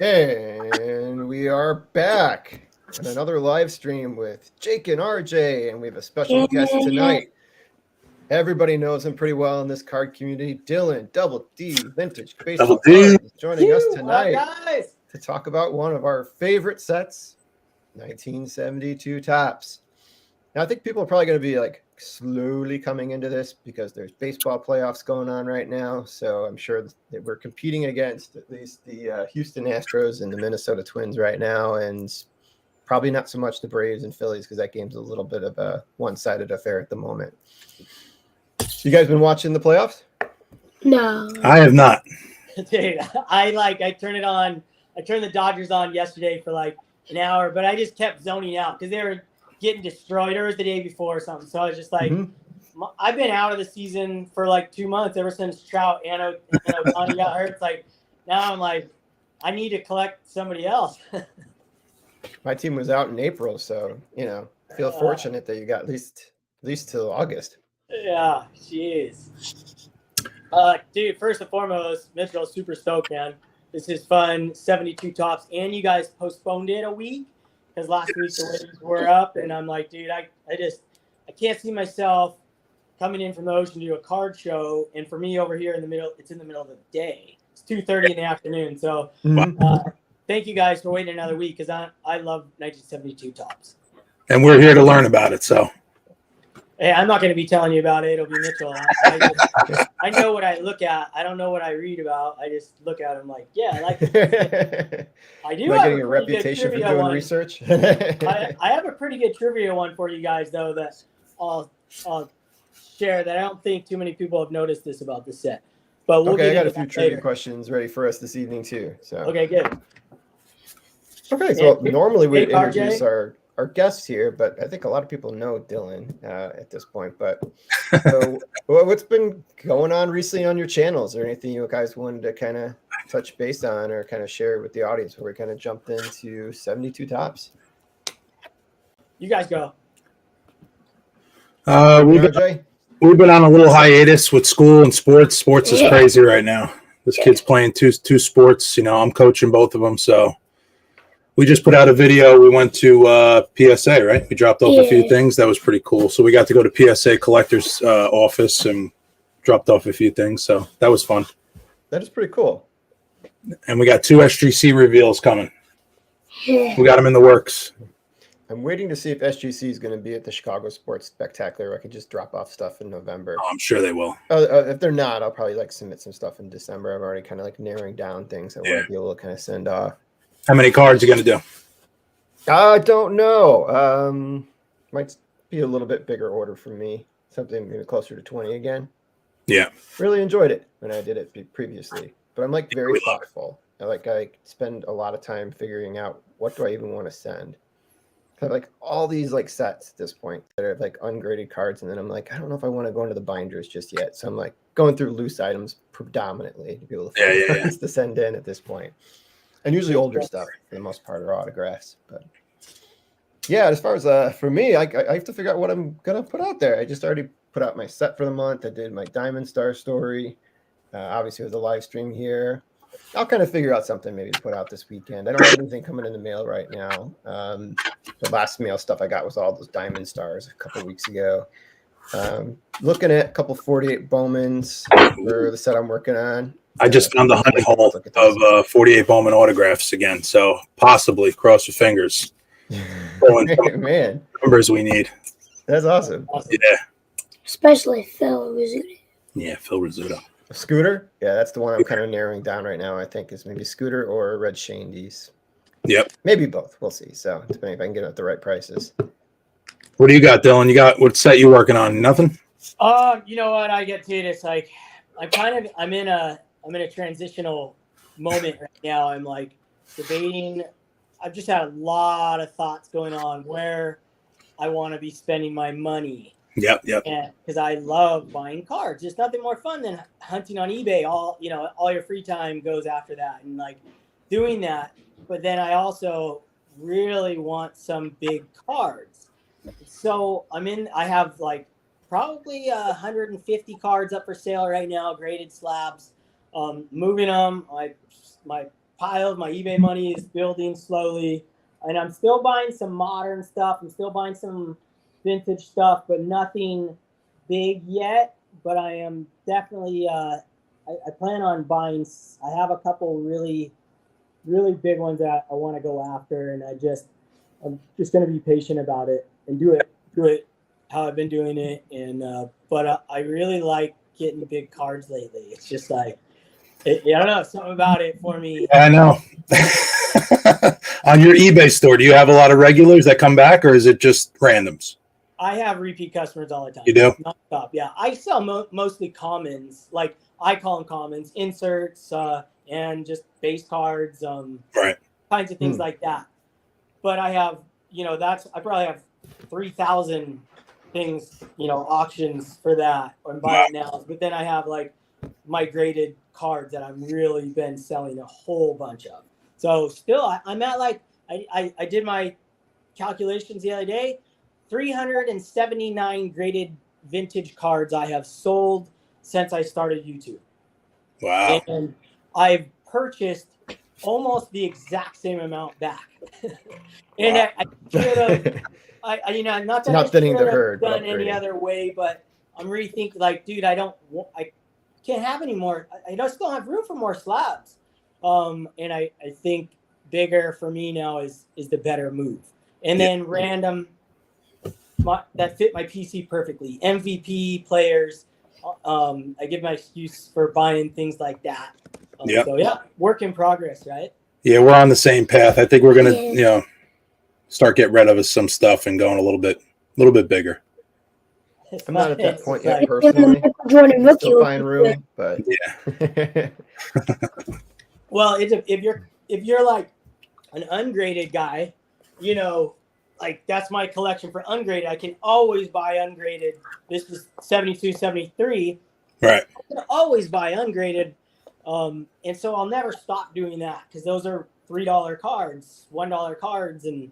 And we are back on another live stream with Jake and RJ, and we have a special guest tonight. Everybody knows him pretty well in this card community. Dylan, Double D, Vintage Baseball Cards, is joining us tonight to talk about one of our favorite sets, 1972 Topps. Now, I think people are probably going to be like slowly coming into this because there's baseball playoffs going on right now. So I'm sure that we're competing against at least the Houston Astros and the Minnesota Twins right now, and probably not so much the Braves and Phillies because that game's a little bit of a one-sided affair at the moment. You guys been watching the playoffs? No. I have not. Dude, I turned it on. I turned the Dodgers on yesterday for like an hour, but I just kept zoning out because they were getting destroyed. It was the day before or something. So I was just like, I've been out of the season for like 2 months ever since Trout and Ohtani got hurt. It's like now I'm like, I need to collect somebody else. My team was out in April, so feel fortunate that you got at least till August. Yeah, jeez. Dude, first and foremost, Mitchell, super stoked, man. This is fun. 72 Topps, and you guys postponed it a week because last week the ratings were up, and I'm like, dude, I can't see myself coming in from the ocean to do a card show, and for me over here in the middle, it's in the middle of the day. It's 2:30 in the afternoon, so thank you guys for waiting another week because I love 1972 Topps. And we're here to learn about it, so. Hey, I'm not going to be telling you about it. It'll be Mitchell. I know what I look at. I don't know what I read about. I just look at them like, yeah, I like it. I do like have getting a reputation for doing research. I have a pretty good trivia one for you guys, though, that I'll share that I don't think too many people have noticed this about the set. But we'll I got a few trivia questions ready for us this evening, too. So okay, good. Okay, so normally we introduce our guests here, but I think a lot of people know Dylan at this point. But so, what's been going on recently on your channels? Or anything you guys wanted to kind of touch base on or kind of share with the audience before we kind of jumped into 72 Topps? You guys go. We've been on a little hiatus with school and sports. Sports is crazy right now. This kid's playing two sports. I'm coaching both of them, so. We just put out a video. We went to PSA, right? We dropped off a few things. That was pretty cool. So we got to go to PSA collector's office and dropped off a few things. So that was fun. That is pretty cool. And we got 2 SGC reveals coming. We got them in the works. I'm waiting to see if SGC is going to be at the Chicago Sports Spectacular. I could just drop off stuff in November. Oh, I'm sure they will. If they're not, I'll probably submit some stuff in December. I'm already kind of narrowing down things I want to be able to kind of send off. How many cards are you going to do? I don't know. Might be a little bit bigger order for me. Something maybe closer to 20 again. Yeah. Really enjoyed it when I did it previously. But I'm very thoughtful. I spend a lot of time figuring out what do I even want to send. I have all these sets at this point that are ungraded cards, and then I'm I don't know if I want to go into the binders just yet. So I'm going through loose items predominantly to be able to find cards to send in at this point. And usually older stuff for the most part are autographs. But yeah, as far as for me, I have to figure out what I'm gonna put out there. I just already put out my set for the month. I did my Diamond Star story. Obviously, with the live stream here, I'll kind of figure out something maybe to put out this weekend. I don't have anything coming in the mail right now. The last mail stuff I got was all those Diamond Stars a couple weeks ago. Looking at a couple 48 Bowmans for the set I'm working on. I just found the honey hole of 48 Bowman autographs again, so possibly cross your fingers. Man, numbers we need. That's awesome. Yeah, especially Phil Rizzuto. Yeah, Phil Rizzuto. Scooter? Yeah, that's the one I'm kind of narrowing down right now. I think is maybe Scooter or Red Shandies. Yep. Maybe both. We'll see. So depending if I can get it at the right prices. What do you got, Dylan? You got what set you working on? Nothing? You know what? I get to it. It's I'm in a transitional moment right now. I'm debating. I've just had a lot of thoughts going on where I want to be spending my money. Yep. Because I love buying cards. There's nothing more fun than hunting on eBay. All your free time goes after that and doing that. But then I also really want some big cards. So I have probably 150 cards up for sale right now, graded slabs. Moving them. My piled. My eBay money is building slowly, and I'm still buying some modern stuff. I'm still buying some vintage stuff, but nothing big yet. But I am definitely. I plan on buying. I have a couple really big ones that I want to go after, and I'm just going to be patient about it and do it how I've been doing it. And but I really like getting big cards lately. It's just like I don't know, something about it for me. Yeah, I know. On your eBay store, do you have a lot of regulars that come back, or is it just randoms? I have repeat customers all the time. You do? Non-stop, yeah. I sell mostly commons, like I call them commons, inserts, and just base cards, Right. kinds of things like that. But I have, I probably have 3,000 things, auctions for that or buy it now. But then I have like my graded cards that I've really been selling a whole bunch of. So still, I'm at like, I did my calculations the other day, 379 graded vintage cards I have sold since I started YouTube. Wow. And I've purchased almost the exact same amount back. And Wow. I should have, not that Not thinning the I should have herd, but done any upgrading. other way, but I'm rethinking, like, dude, I can't have any more. I just don't have room for more slabs. And I think bigger for me now is the better move. And then random, that fit my PC perfectly. MVP players. I give my excuse for buying things like that. So yeah, work in progress, right? Yeah, we're on the same path. I think we're gonna, start getting rid of some stuff and going a little bit bigger. I'm not at that point yet It's personally. Jordan rookie Still buying room, but Yeah. Well, if you're like an ungraded guy, like that's my collection for ungraded. I can always buy ungraded. This is 72, 73. Right. I can always buy ungraded. And so I'll never stop doing that because those are $3 cards, $1 cards. And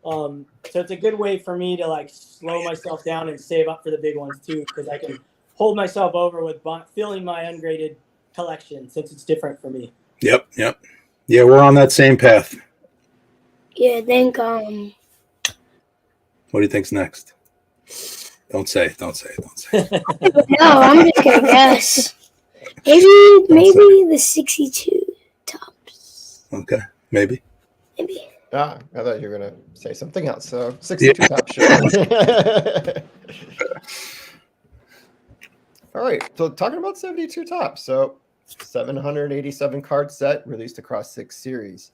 so it's a good way for me to like slow myself down and save up for the big ones too, because I can hold myself over with filling my ungraded collection since it's different for me. Yep. Yeah, we're on that same path. Yeah, I think What do you think's next? Don't say. no, I'm just gonna guess. Maybe the 62 tops. Okay, maybe. I thought you were gonna say something else. So 62 top, sure. All right. So talking about 72 tops. So 787 card set released across 6 series.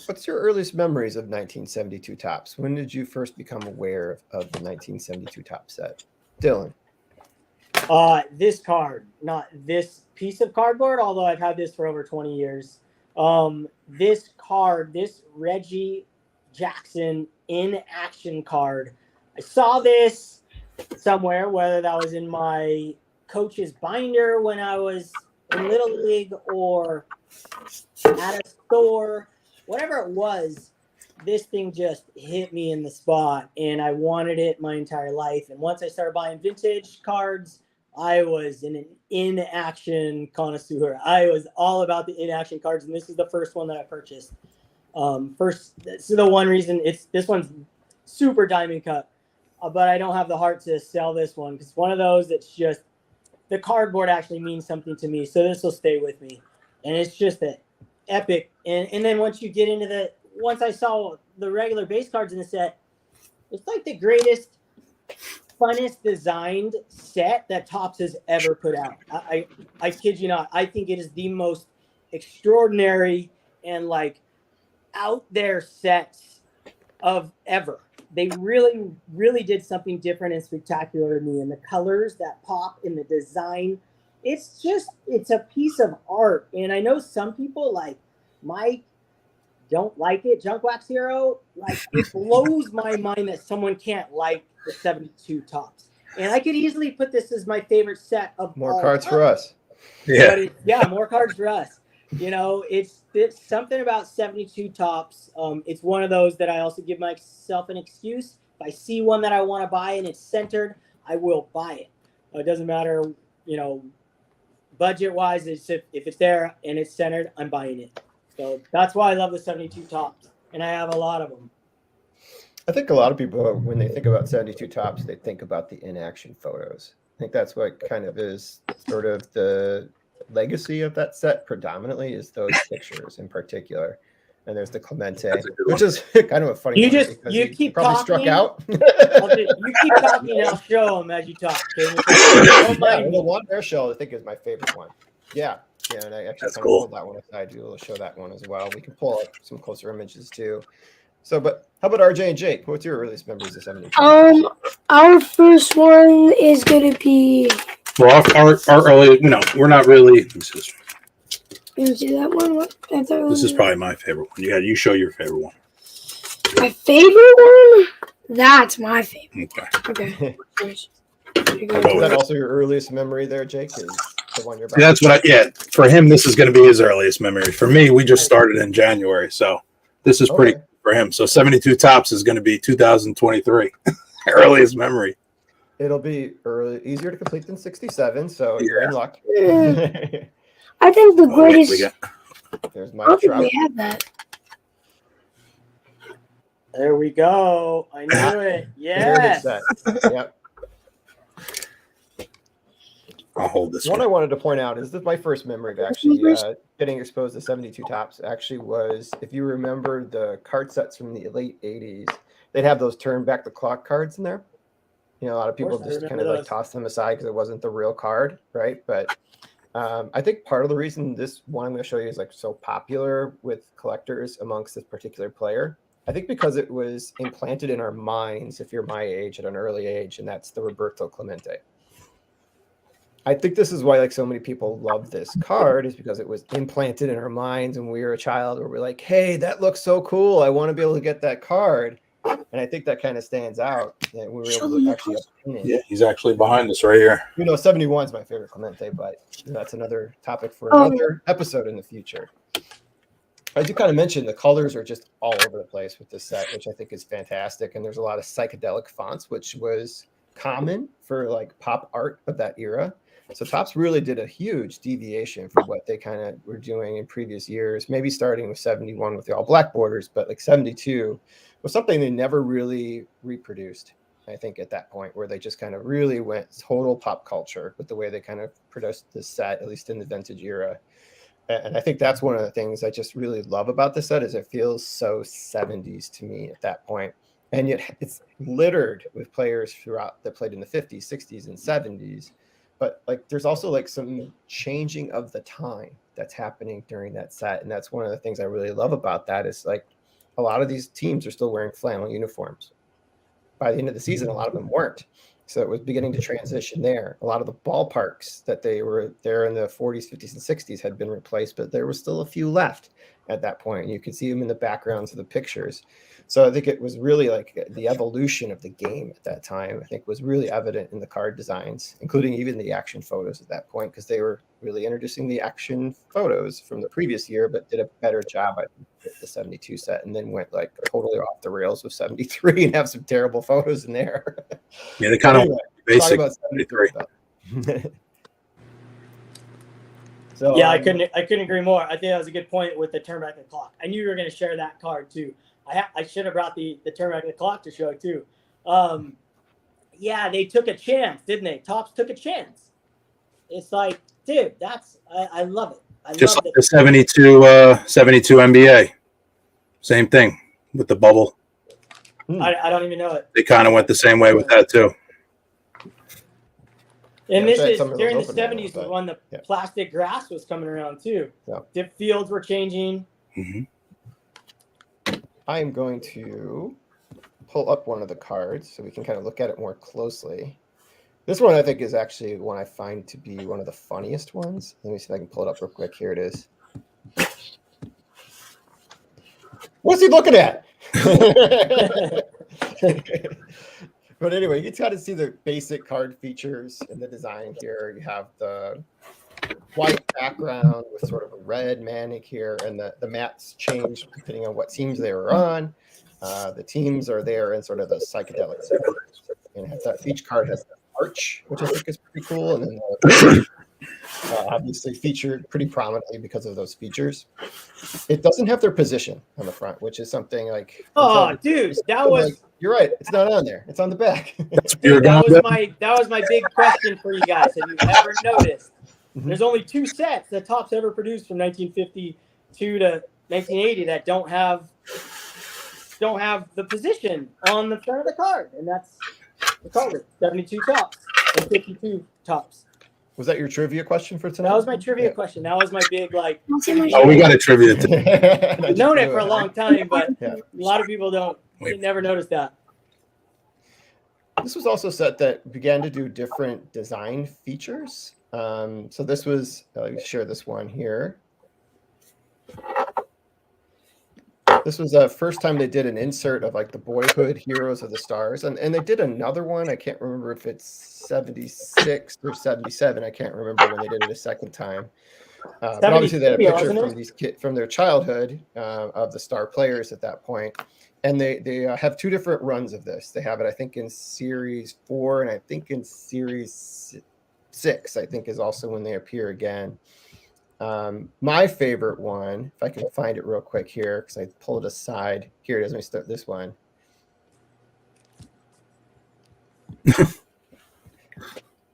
What's your earliest memories of 1972 tops? When did you first become aware of the 1972 top set? Dylan. This card, not this piece of cardboard, although I've had this for over 20 years. This card, this Reggie Jackson in action card, I saw this somewhere, whether that was in my coach's binder when I was in Little League or at a store, whatever it was. This thing just hit me in the spot, and I wanted it my entire life. And once I started buying vintage cards, I was an in-action connoisseur. I was all about the in-action cards, and this is the first one that I purchased. This is the one reason this one's super diamond cut, but I don't have the heart to sell this one because one of those that's just the cardboard actually means something to me, so this will stay with me, and it's just an epic. And then once you get into once I saw the regular base cards in the set, it's like the greatest, funnest designed set that Topps has ever put out. I kid you not. I think it is the most extraordinary and like out there sets of ever. They really, really did something different and spectacular to me. And the colors that pop in the design, it's a piece of art. And I know some people like Mike don't like it. Junk Wax Hero, like it blows my mind that someone can't like the 72 tops. And I could easily put this as my favorite set of More cards for us. Yeah. More cards for us. It's something about 72 tops. It's one of those that I also give myself an excuse. If I see one that I want to buy and it's centered, I will buy it. It doesn't matter, budget wise. If it's there and it's centered, I'm buying it. So that's why I love the 72 tops, and I have a lot of them. I think a lot of people, when they think about 72 tops, they think about the in-action photos. I think that's what kind of is sort of the legacy of that set predominantly is those pictures in particular. And there's the Clemente, which is kind of a funny You one just because you he keep probably talking. struck out. You keep talking, and I'll show them as you talk. Okay? Don't Yeah, mind the me. one bear shell I think is my favorite one. Yeah, and I actually That's kind cool. of pulled that one aside. We'll show that one as well. We can pull up some closer images too. So, but how about RJ and Jake? What's your earliest memories of 72? Our first one is gonna be. Well, our early, we're not really. You see that one? What? This is probably my favorite one. You show your favorite one. My favorite one. That's my favorite. Okay. Okay. Is that also your earliest memory there, Jake? Is the one you're about? See, that's what for him, this is going to be his earliest memory. For me, we just started in January. So this is pretty Okay. for him. So 72 tops is going to be 2023. Earliest memory. It'll be easier to complete than 67, so you're in luck. I think the Oh, greatest. we got- There's I my don't think trout. we have that. There we go. I knew it. Very good Yes. set. Yep. I'll hold this One one. I wanted to point out is that my first memory of actually getting exposed to 72 tops actually was, if you remember the card sets from the late 80s, they'd have those turn back the clock cards in there. A lot of people course, I just kind remember of like those. toss them aside because it wasn't the real card, right? But I think part of the reason this one I'm going to show you is like so popular with collectors amongst this particular player, I think because it was implanted in our minds, if you're my age, at an early age, and that's the Roberto Clemente. I think this is why like so many people love this card, is because it was implanted in our minds when we were a child, where we're like, hey, that looks so cool. I want to be able to get that card. And I think that kind of stands out. And we were able to actually obtain it. Yeah, he's actually behind us right here. 71 is my favorite Clemente, but that's another topic for Oh. another episode in the future. As you kind of mentioned, the colors are just all over the place with this set, which I think is fantastic. And there's a lot of psychedelic fonts, which was common for like pop art of that era. So Topps really did a huge deviation from what they kind of were doing in previous years, maybe starting with 71 with the all black borders, but like 72 was something they never really reproduced, I think, at that point, where they just kind of really went total pop culture with the way they kind of produced this set, at least in the vintage era. And I think that's one of the things I just really love about the set is it feels so 70s to me at that point. And yet it's littered with players throughout that played in the 50s, 60s, and 70s. But like there's also like some changing of the time that's happening during that set. And that's one of the things I really love about that is like a lot of these teams are still wearing flannel uniforms. By the end of the season, a lot of them weren't. So it was beginning to transition there. A lot of the ballparks that they were there in the 40s, 50s, and 60s had been replaced, but there was still a few left at that point. And you could see them in the backgrounds of the pictures. So I think it was really like the evolution of the game at that time, I think was really evident in the card designs, including even the action photos at that point, because they were really introducing the action photos from the previous year, but did a better job, I think, with the 72 set, and then went like totally off the rails with 73 and have some terrible photos in there. Yeah, they kind of Anyway, basic. talk about 73 stuff. So Yeah, I couldn't agree more. I think that was a good point with the turn back the clock. I knew you were going to share that card too. I should have brought the turn back the clock to show too. Yeah, they took a chance, didn't they? Topps took a chance. It's like, dude, I love it. I Just love like the 72 NBA. Same thing with the bubble. I don't even know it. They kind of went the same way with that too. And Yeah, this I had is some of those during the open now, 70s but- when the yeah. plastic grass was coming around too. Yeah. The fields were changing. Mm-hmm. I am going to pull up one of the cards so we can kind of look at it more closely. This one I think is actually one I find to be one of the funniest ones. Let me see if I can pull it up real quick. Here it is. What's he looking at? But anyway, you can kind of see the basic card features in the design here. You have the white background with sort of a red manic here, and the mats change depending on what teams they were on. The teams are there in sort of the psychedelic series. And each card has an arch, which I think is pretty cool. And then obviously featured pretty prominently because of those features. It doesn't have their position on the front, which is something like. Oh, dude, that was You're right. It's not on there. It's on the back. You're that going was my big question for you guys. Have you ever noticed? Mhm. There's only 2 sets that Topps ever produced from 1952 to 1980 that don't have the position on the front of the card, and that's the color 72 Topps and 52 Topps. Was that your trivia question for tonight? That was my trivia question. That was my big like. Oh, we got a trivia. I've known it for a long time, but Yeah. a lot of people don't. They never noticed that. This was also a set that began to do different design features. So this was, let me share this one here. This was the first time they did an insert of like the Boyhood Heroes of the Stars. And they did another one. I can't remember if it's 76 or 77. I can't remember when they did it a second time. But obviously they had a picture from these kids from their childhood of the star players at that point. And they have 2 different runs of this. They have it, I think, in Series 4 and I think in Series 6, I think, is also when they appear again. My favorite one, if I can find it real quick here, because I pulled it aside. Here it is. Let me start this one.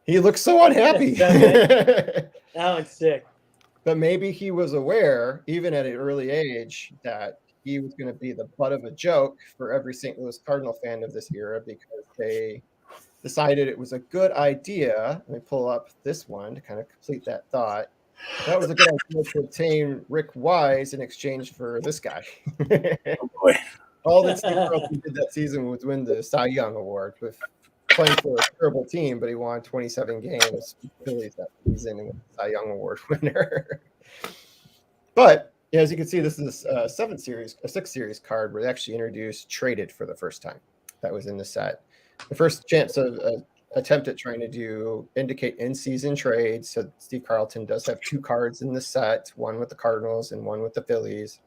He looks so unhappy. That one's sick. But maybe he was aware, even at an early age, that he was going to be the butt of a joke for every St. Louis Cardinal fan of this era because they decided it was a good idea. Let me pull up this one to kind of complete that thought. That was a good idea to obtain Rick Wise in exchange for this guy. Oh boy. All that Steve Carlton did that season was win the Cy Young Award with playing for a terrible team, but he won 27 games for the Phillies that season and was the Cy Young Award winner. But yeah, as you can see, this is a 6 series card where they actually introduced Traded for the first time. That was in the set. The first chance of attempt at trying to indicate in-season trades. So Steve Carlton does have 2 cards in the set, one with the Cardinals and one with the Phillies.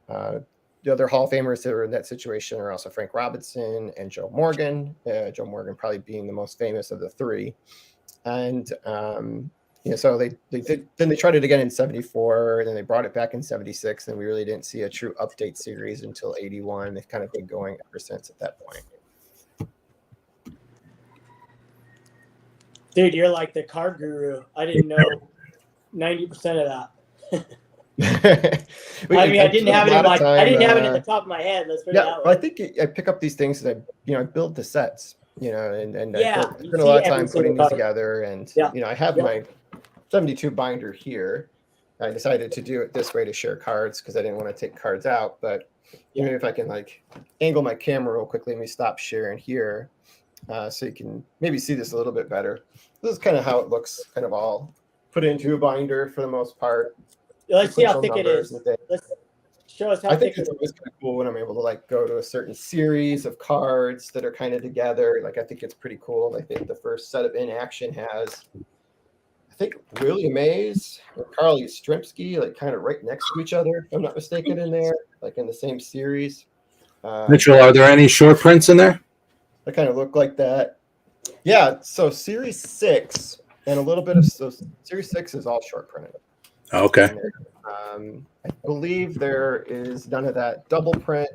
The other Hall of Famers that are in that situation are also Frank Robinson and Joe Morgan. Joe Morgan probably being the most famous of the 3. And so they did. Then they tried it again in '74, and then they brought it back in '76, and we really didn't see a true update series until '81. They've kind of been going ever since at that point. Dude, you're like the card guru. I didn't know 90% of that. I mean, I didn't have it at the top of my head. Let's put it that way. Well, I think I pick up these things as I build the sets, and I spend a lot of time putting these together. And I have my 72 binder here. I decided to do it this way to share cards because I didn't want to take cards out. But even if I can angle my camera real quickly, let me stop sharing here, so you can maybe see this a little bit better. This is kind of how it looks, kind of all put into a binder for the most part. Let's see how thick it is. Let's show us how thick it is. I think it's always kind of cool when I'm able to go to a certain series of cards that are kind of together. I think it's pretty cool. I think the first set of In Action has, I think, Willie Mays and Carl Yastrzemski kind of right next to each other, if I'm not mistaken, in there, in the same series. Mitchell, are there any short prints in there? They kind of look like that. Yeah, so Series 6 and a little bit of Series 6 is all short printed. Okay. I believe there is none of that double print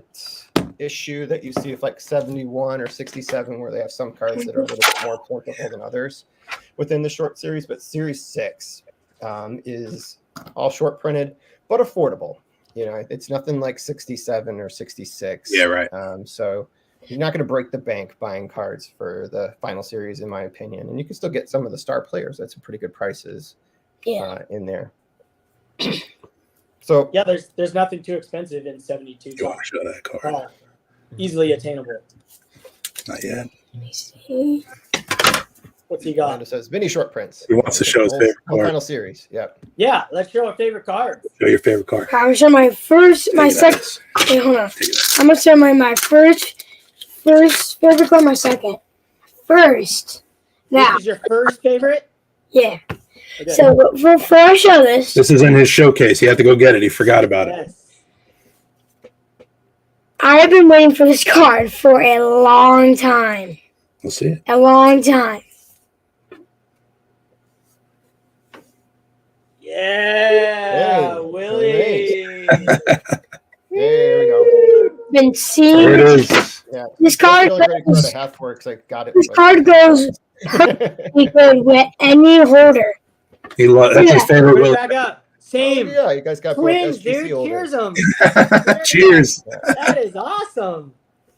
issue that you see with 71 or 67, where they have some cards that are a little bit more plentiful than others within the short series. But Series 6 is all short printed, but affordable. It's nothing like 67 or 66. Yeah, right. So you're not going to break the bank buying cards for the final series, in my opinion. And you can still get some of the star players at some pretty good prices in there. So yeah, there's nothing too expensive in 72. You want to show that card? Easily attainable. Not yet. Let me see. What's he got? It says mini short prints. He wants to show his favorite whole card. final series. Yeah, let's show our favorite card. Show your favorite card. I'm gonna show my second. Wait, hold on. I'm gonna show my first favorite card. My second. First. Now. This is your first favorite? Yeah. Okay. So before I show this, This is in his showcase. He had to go get it. He forgot about it. Yes. I've been waiting for this card for a long time. We'll see it. A long time. Yeah, Hey, Willie. There we go. Been There seeing it is. Yeah. this That's card. the only credit card I have for it because I got it. This like, card goes pretty good with any holder. That's his favorite. Put it Will. back up. Oh, Same. yeah, you guys got both Twins, SGC dude. holders. Cheers them. Cheers. That is awesome.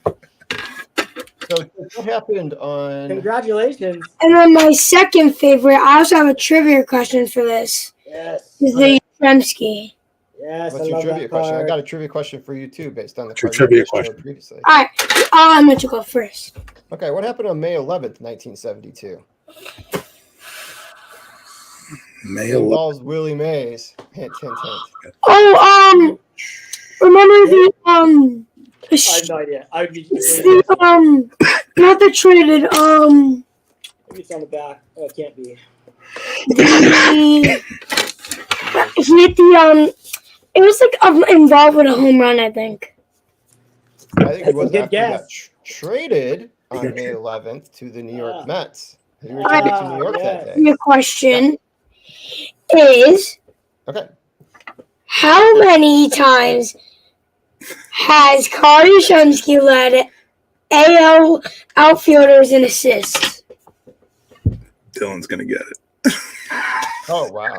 So what happened on? Congratulations. And then my second favorite, I also have a trivia question for this. Yes. Is the Yastrzemski. Yes, What's I your love trivia that question? I card. got a trivia question for you too, based on the What's your card you trivia just showed question? previously. All right, I'm going to go first. Okay, what happened on May 11th, 1972? May It 11th. involves Willie Mays. Hint, hint, hint. Oh, remember the I have no idea. I would be. not the traded Maybe it's on the back. Oh, it can't be. he hit the it was like involved with a home run, I think. I think it That's a was good after he got guess. traded on May 11th to the New York Ah. Mets. He were traded to New York yes. that day. Your question is, Okay. how many times has Carter Yastrzemski led AL outfielders in assists? Dylan's gonna get it. Oh, wow.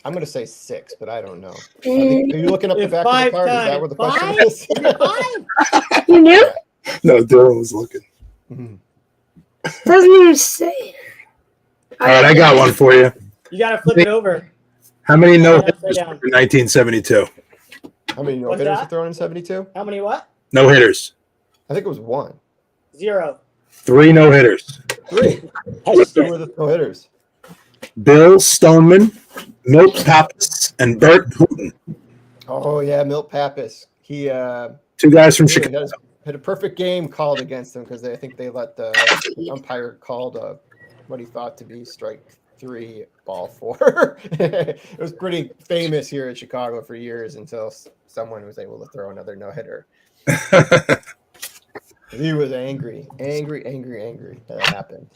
I'm going to say 6, but I don't know. Mm, Are you looking up the If back of the five card? Is that times- what the question five? is? Is it 5? you knew? No, Dylan was looking. Mhm. Doesn't even say. All right, I got one for you. You gotta flip it over. How many no Upside hitters down. in 1972? How many no What's hitters that? are thrown in 72? How many? What? No hitters. I think it was 1. 0. 3 no hitters. 3. That's Who were the no hitters? Bill Stoneman, Milt Pappas, and Bert Hooton. Oh, yeah, Milt Pappas. He 2 guys from really Chicago. had a perfect game called against him because I think they let the umpire called what he thought to be strike 3, ball 4. It was pretty famous here in Chicago for years until someone was able to throw another no hitter. He was angry that happened.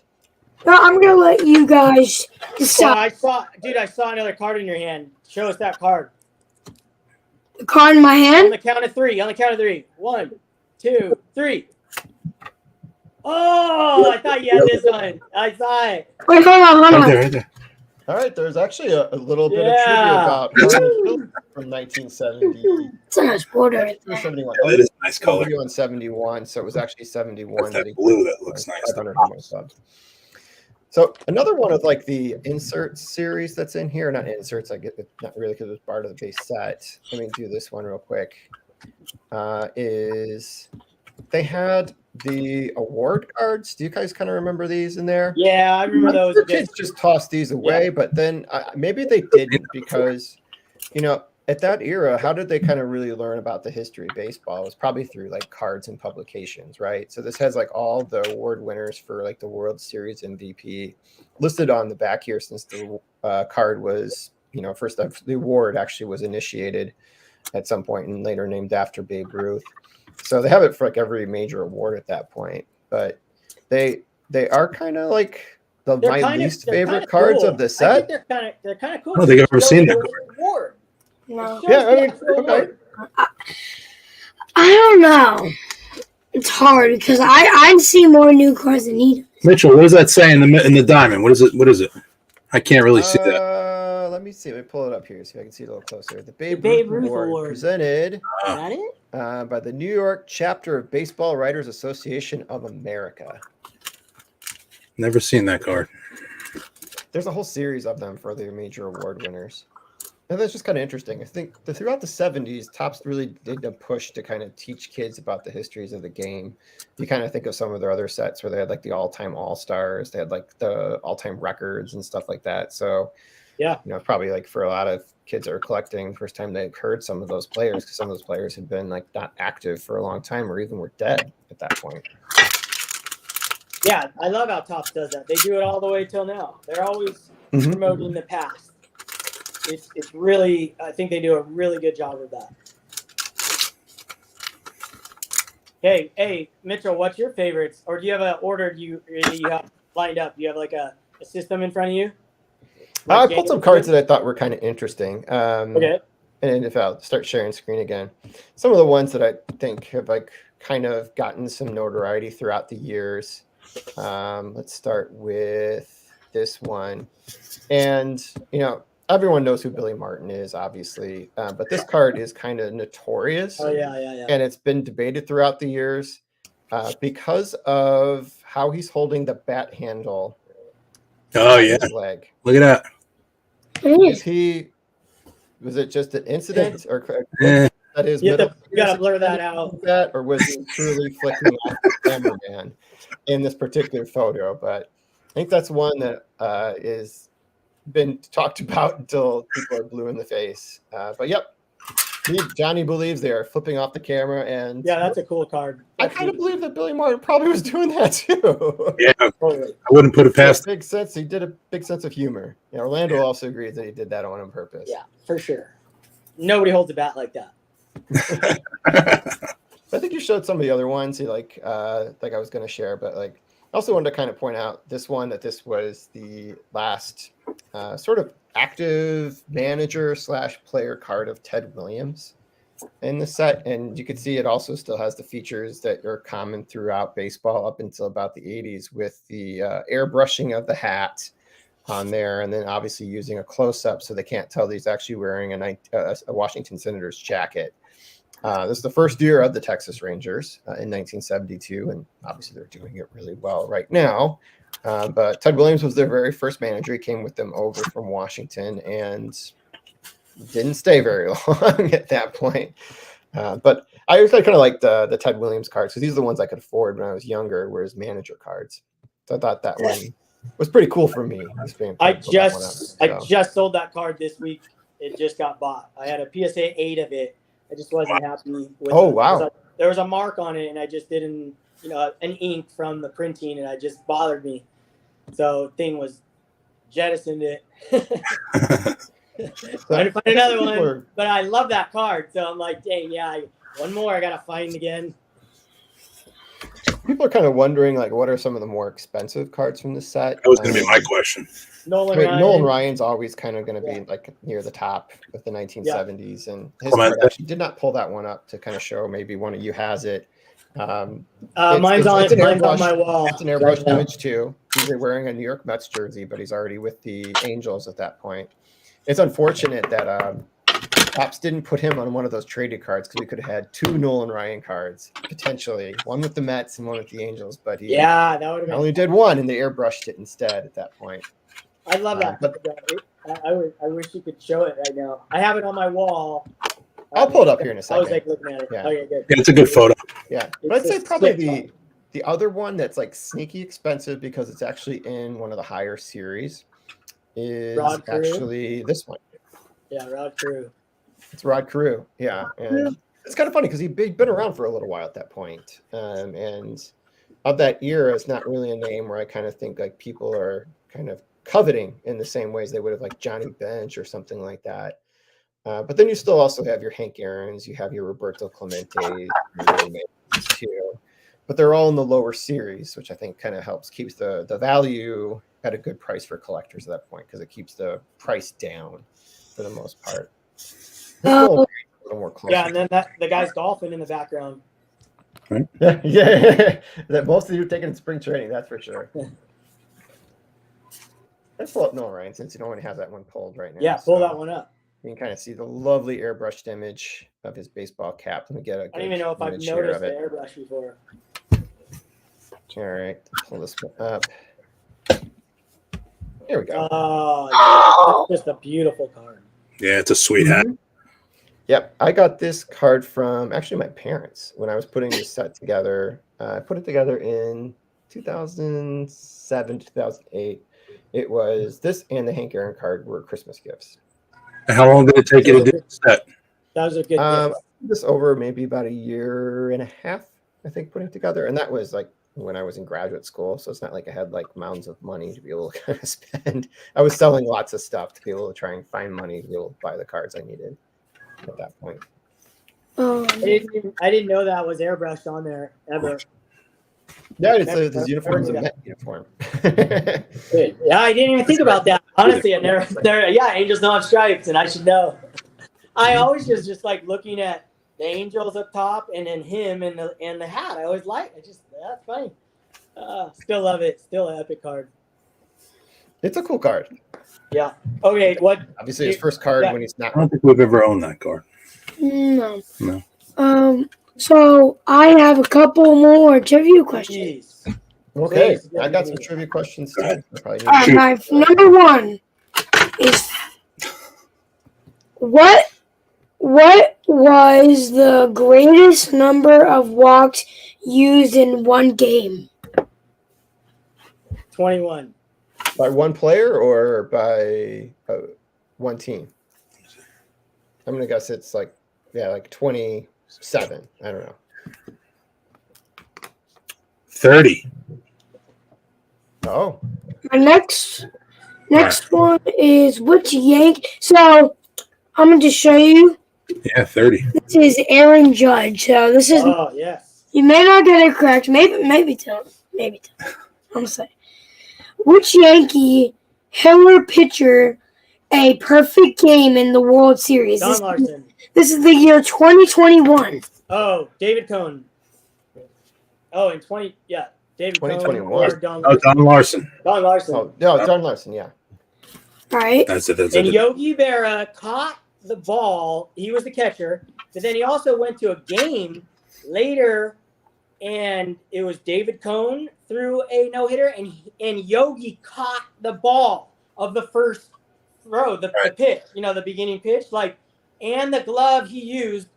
Well, I'm gonna let you guys Oh, decide. I saw another card in your hand. Show us that card. The card in my On hand. the count of 3. 1, 2, 3. Oh, I thought you had this one. I saw it. Wait, hold on. Right there, right there. All right, there's actually a little bit of Yeah. trivia about Harlan Phillips from 1970. It's a nice border right Or there. 71. Oh, that is a nice color. On 71, so it was actually 71. That's that he- blue that looks nice. 500 home run club. So another one of like the insert series that's in here, not inserts, I get it, not really because it's part of the base set. Let me do this one real quick. Is they had the award cards. Do you guys kind of remember these in there? Yeah, I remember those. The kids just tossed these away, but then maybe they didn't because, at that era, how did they kind of really learn about the history of baseball? It was probably through like cards and publications, right? So this has like all the award winners for like the World Series MVP listed on the back here since the card was, first the award actually was initiated at some point and later named after Babe Ruth. So they have it for like every major award at that point, but they are kind of like my least favorite cards of the set. They're kind of cool. I don't think I've ever seen that Award. No. Yeah, I mean, okay. I don't know. It's hard because I'd see more new cards than he does. Mitchell, what does that say in the diamond? What is it? What is it? I can't really see that. Let me see. Let me pull it up here so I can see it a little closer. The Babe, Babe Ruth Ruth Award Award. presented Is that it? by the New York chapter of Baseball Writers Association of America. Never seen that card. There's a whole series of them for their major award winners. And that's just kind of interesting. I think throughout the 70s, Topps really did a push to kind of teach kids about the histories of the game. You kind of think of some of their other sets where they had like the all-time all-stars, they had like the all-time records and stuff like that. So, Yeah. Probably like for a lot of kids that are collecting, first time they heard some of those players because some of those players had been like not active for a long time or even were dead at that point. Yeah, I love how Topps does that. They do it all the way till now. They're always Mhm. promoting the past. It's really, I think they do a really good job of that. Hey, Mitchell, what's your favorites? Or do you have an order you have lined up? Do you have like a system in front of you? I pulled some cards that I thought were kind of interesting. Okay. And if I'll start sharing screen again, some of the ones that I think have like kind of gotten some notoriety throughout the years. Let's start with this one. And, you know, everyone knows who Billy Martin is, obviously. But this card is kind of notorious. Oh, yeah. And it's been debated throughout the years because of how he's holding the bat handle. Oh, on yeah. his leg. Look at that. Was it just an incident or Eh. that is You gotta blur that out. that, or was he truly flicking off the cameraman in this particular photo? But I think that's one that is been talked about until people are blue in the face. But yep, Johnny believes they are flipping off the camera, and Yeah, that's a cool card. I kind of believe that Billy Martin probably was doing that too. Yeah, Totally. I wouldn't put it past. Big sense. He did a big sense of humor. Yeah, Orlando also agrees that he did that on purpose. Yeah, for sure. Nobody holds a bat like that. I think you showed some of the other ones like I was going to share, but like I also wanted to kind of point out this one that this was the last sort of active manager / player card of Ted Williams in the set, and you can see it also still has the features that are common throughout baseball up until about the 80s with the airbrushing of the hat on there, and then obviously using a close-up so they can't tell that he's actually wearing a Washington Senators jacket. This is the first year of the Texas Rangers in 1972, and obviously they're doing it really well right now. But Ted Williams was their very first manager. He came with them over from Washington and didn't stay very long at that point. But I actually kind of like the Ted Williams cards because these are the ones I could afford when I was younger, were his manager cards. So I thought that one was pretty cool for me. I just sold that card this week. It just got bought. I had a PSA 8 of it. I just wasn't happy with it. Wow. There was a mark on it, and I just didn't, an ink from the printing, and it just bothered me. So thing was jettisoned it. Trying to find another one, but I love that card. So I'm like, dang, yeah, one more I got to find again. People are kind of wondering, like, what are some of the more expensive cards from the set? That was going to be my question. Nolan Ryan's always kind of going to be like near the top with the 1970s, and his card actually did not pull that one up to kind of show. Maybe one of you has it. Mine's on my wall. It's an airbrush image too. He's wearing a New York Mets jersey, but he's already with the Angels at that point. It's unfortunate that Topps didn't put him on one of those traded cards because we could have had two Nolan Ryan cards potentially, one with the Mets and one with the Angels. But he that would have only did one, and they airbrushed it instead at that point. I love that. I wish you could show it right now. I have it on my wall. I'll pull it up here in a second. I was like looking at it. Yeah. Okay, good. Yeah, it's a good photo. Yeah, but I'd say probably the other one that's like sneaky expensive because it's actually in one of the higher series is actually this one. Yeah, Rod Carew. It's Rod Carew. Yeah, and it's kind of funny because he'd been around for a little while at that point. And of that era, it's not really a name where I kind of think like people are kind of coveting in the same ways they would have like Johnny Bench or something like that. But then you still also have your Hank Aaron's, you have your Roberto Clemente too. But they're all in the lower series, which I think kind of helps keeps the value at a good price for collectors at that point because it keeps the price down for the most part. A little more close. Yeah, and then the guy's golfing in the background. Right? Yeah. That most of you are taking spring training, that's for sure. Let's pull up Nolan Ryan since you don't want to have that one pulled right now. Yeah, pull that one up. You can kind of see the lovely airbrushed image of his baseball cap. Let me get a. I don't even know if I've noticed the airbrush before. All right, pull this one up. Here we go. Oh, yeah. That's just a beautiful card. Yeah, it's a sweet hat. Yep, I got this card from actually my parents when I was putting this set together. I put it together in 2007, 2008. It was this and the Hank Aaron card were Christmas gifts. How long did it take you to do the set? That was a good gift. This over maybe about a year and a half, I think, putting together. And that was like when I was in graduate school. So it's not like I had like mounds of money to be able to kind of spend. I was selling lots of stuff to be able to try and find money to be able to buy the cards I needed at that point. I didn't know that was airbrushed on there ever. Yeah, it's his uniform is a Met uniform. Yeah, I didn't even think about that. Honestly, I never. Yeah, Angels don't have stripes, and I should know. I always just like looking at the Angels up top, and then him and the hat. I always that's funny. Still love it. Still an epic card. It's a cool card. Yeah. Okay. What? Obviously, his first card when he's not. I don't think we've ever owned that card. No. No. So I have a couple more trivia questions. Jeez. Okay, Please, I got some trivia questions too. I probably need All right, my number one is what was the greatest number of walks used in one game? 21. by one player or by one team. I'm gonna guess it's like 27. I don't know. 30. Oh, My next one is which So I'm gonna just show you. Yeah, 30. This is Aaron Judge. So this is Oh yes. you may not get it correct. Maybe two. I'm gonna say which Yankee Hiller pitcher a perfect game in the World Series. Don Larson. This is the year 2021. Oh, David Cohn. Oh, in 20. Yeah, David Cohn 2021. or Don Oh, Larson. Don Larson. Don Larson. oh no, Don Larson. Yeah. All right. That's it. And Yogi Berra caught the ball. He was the catcher, but then he also went to a game later, and it was David Cohn threw a no hitter, and Yogi caught the ball of the first throw, the pitch, the beginning pitch, and the glove he used.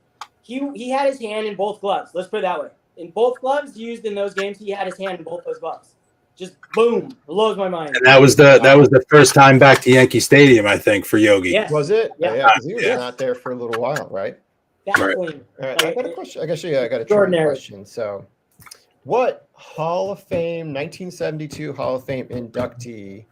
He had his hand in both gloves. Let's put it that way. In both gloves used in those games, he had his hand in both those gloves. Just boom, blows my mind. And that was the first time back to Yankee Stadium, I think, for Yogi. Yes. Was it? Yeah. Yeah, because he was Yeah. not there for a little while, right? Baffling. All right, I got a question. I got a trivia Extraordinary. question. So, what Hall of Fame 1972 Hall of Fame inductee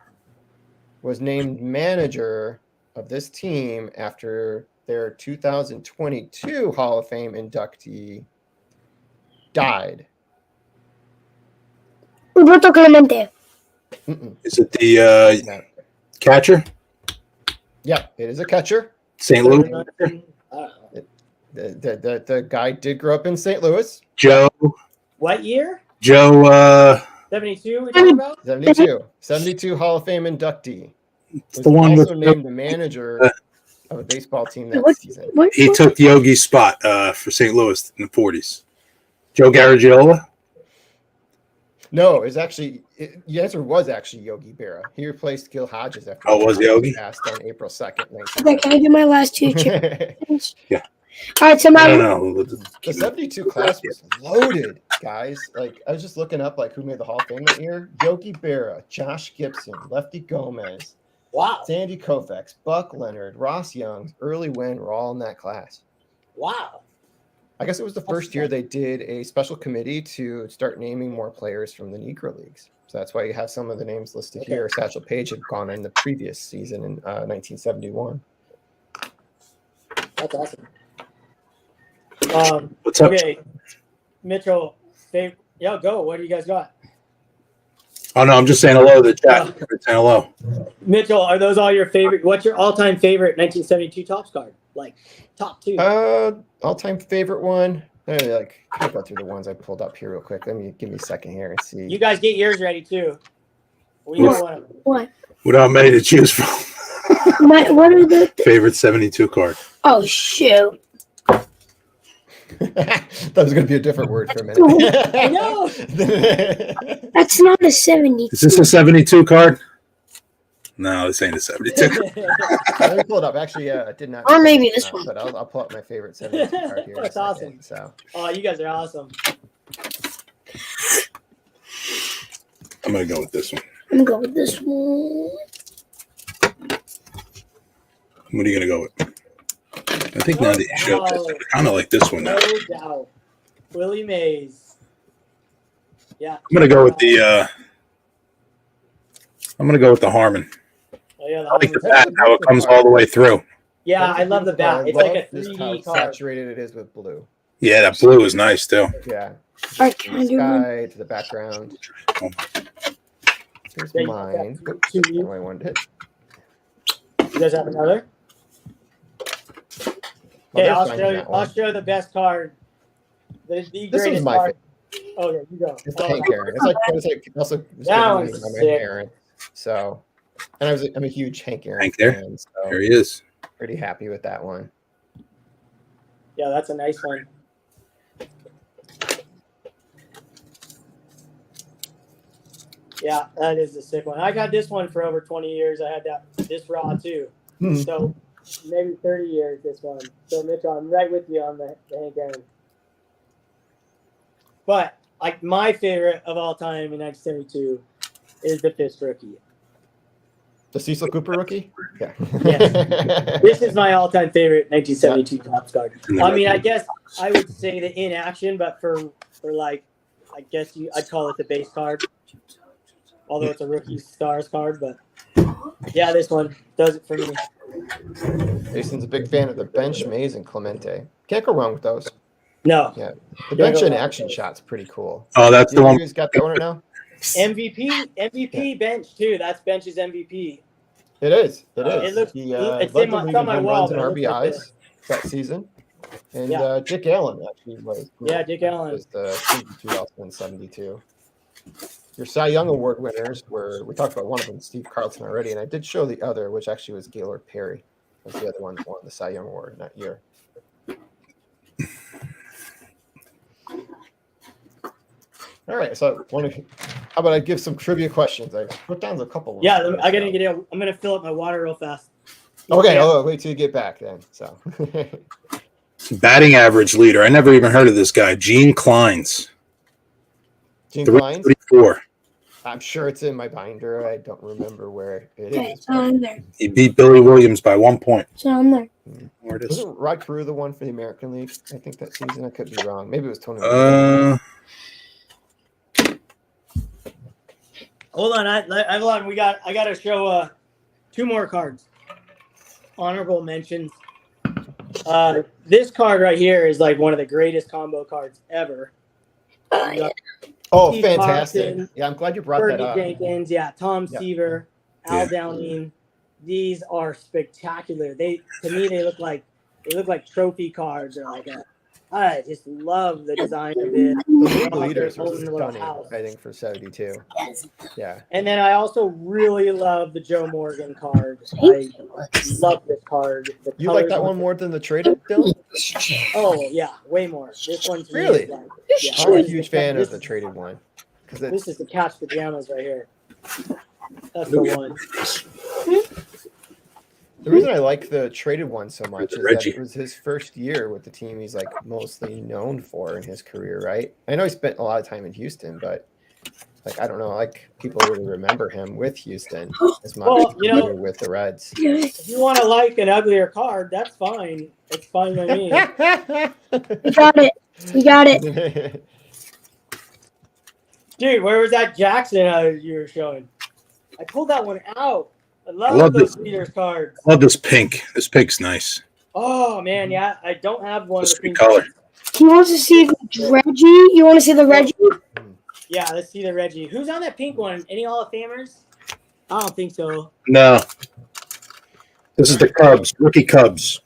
was named manager of this team after their 2022 Hall of Fame inductee died? Roberto Clemente. Is it the No. catcher? Yeah, it is a catcher. St. Louis? The guy did grow up in St. Louis. Joe? What year? 72. We talking about? 72 Hall of Fame inductee. It's Was the one also with named the manager of a baseball team that season. he took Yogi's spot for St. Louis in the 40s. Joe Garagiola? No, it's actually the answer was actually Yogi Berra. He replaced Gil Hodges after Was Yogi? passed on April 2nd. Okay, can I do my last two? Yeah. All right, so my No. The 72 class was loaded, guys. Like I was just looking up who made the Hall of Fame that year. Yogi Berra, Josh Gibson, Lefty Gomez, Wow. Sandy Koufax, Buck Leonard, Ross Young, Early Wynn were all in that class. Wow. I guess it was the first year they did a special committee to start naming more players from the Negro Leagues. So that's why you have some of the names listed here. Satchel Paige had gone in the previous season in 1971. That's awesome. What's up? Okay, Mitchell. Go. What do you guys got? Oh, no, I'm just saying hello to the chat. Saying hello. Mitchell, are those all your favorite? What's your all-time favorite 1972 Topps card? Top two. All-time favorite one. I'll go through the ones I pulled up here real quick. Give me a second here and see. You guys get yours ready too. We don't want to. what? Without many to choose from. What are the? Favorite 72 card. Oh shoot! That was going to be a different word for a minute. I know. That's not a 70. Is this a 72 card? No, this ain't a 72. Let me pull it up. Actually, I did not. Or maybe this one. But I'll pull up my favorite 72 card here. in a That's second, awesome. So. Oh, you guys are awesome. I'm going to go with this one. I'm gonna go with this one. What are you going to go with? I think now that you showed this, I kind of like this one now. No doubt. Willie Mays. Yeah. I'm going to go with the Harmon. Oh, yeah, I like the bat, how it comes all the way through. Yeah, I love the bat. It's like a Just 3D how card. saturated it is with blue. Yeah, that blue is nice too. Yeah. All right, From can I the do one? sky to the background. Here's Yeah, you mine. got Oops, two. that's not what I wanted to hit. You guys have another? Well, Okay, they're I'll finding show you. that I'll one. show the best card. The This greatest one's my card. Oh yeah, you go. It's the Hank Aaron. It's like also it's That given to me one's by my sick. parents. So, and I'm a huge Hank Aaron Hank there? fan, so There he is. pretty happy with that one. Yeah, that's a nice one. Yeah, that is a sick one. I got this one for over 20 years. I had this raw too. Hmm. So maybe 30 years this one. So Mitchell, I'm right with you on the Hank Aaron. But like my favorite of all time in 1972 is the Fist rookie. The Cecil Cooper rookie? Yeah. This is my all-time favorite 1972 Topps card. I mean, I guess I would say the in action, but for like, I guess I'd call it the base card. Although it's a rookie stars card, but yeah, this one does it for me. Jason's a big fan of the bench, Mays, and Clemente. Can't go wrong with those. No, Yeah. The Can't bench go in wrong action with those. shot's pretty cool. Oh, that's the You one. guys got that one right now? MVP bench too. That's bench's MVP. It is. It It is. looks- He it's led in the my- league it's on in my home wall, runs and but it looks like RBIs that season. And Yeah. Dick Allen actually was. Yeah, Dick Allen. was the 2072. Your Cy Young Award winners were, we talked about one of them, Steve Carlton already, and I did show the other, which actually was Gaylord Perry. Was the other one that won the Cy Young Award in that year. All right, so how about I give some trivia questions? I put down a couple. Yeah, I gotta get it. I'm gonna fill up my water real fast. Okay, Yeah. I'll wait till you get back then. So, Batting average leader. I never even heard of this guy. Gene Kleins. Gene Kleins, 334. I'm sure it's in my binder. I don't remember where it Okay, is. it's on there. He beat Billy Williams by 1 point. It's on there. Where it is? Wasn't Rod Carew the one for the American League? I think that season. I could be wrong. Maybe it was Tony. Hold on, hold on. I gotta show 2 more cards. Honorable mentions. This card right here is like one of the greatest combo cards ever. You got Oh, Steve fantastic! Carlton, Yeah, I'm glad you brought that Fergie up. Jenkins, yeah, Tom Yeah. Seaver, Al Yeah. Downing. These are spectacular. To me they look like trophy cards or like I just love the design of it. The league Oh, leaders they're were holding the little stunning. house. I think for 72. Yeah, And then I also really love the Joe Morgan card. I love this card. The you like colors that on one it- more than the traded, Dylan? Oh yeah, way more. This one's Really? yeah, I'm a this is huge the- fan this of the is- traded one because This it's is the catch pajamas right here. That's the one. the reason I like the traded one so much is that Reggie. it was his first year with the team he's like mostly known for in his career, right? I know he spent a lot of time in Houston, but like I don't know, like people really remember him with Houston as much Well, as you they know- do with the Reds. If you want to like an uglier card, that's fine. It's fine by me. We got it. We got it. Dude, where was that Jackson you were showing? I pulled that one out. I love, love those this. leaders cards. I love this pink. This pink's nice. Oh man, yeah, I don't have one. It's of a the sweet pink color. ones. He wants to see the Reggie. You want to see the Reggie? Yeah, let's see the Reggie. Who's on that pink one? Any Hall of Famers? I don't think so. No. This is the Cubs. Rookie Cubs.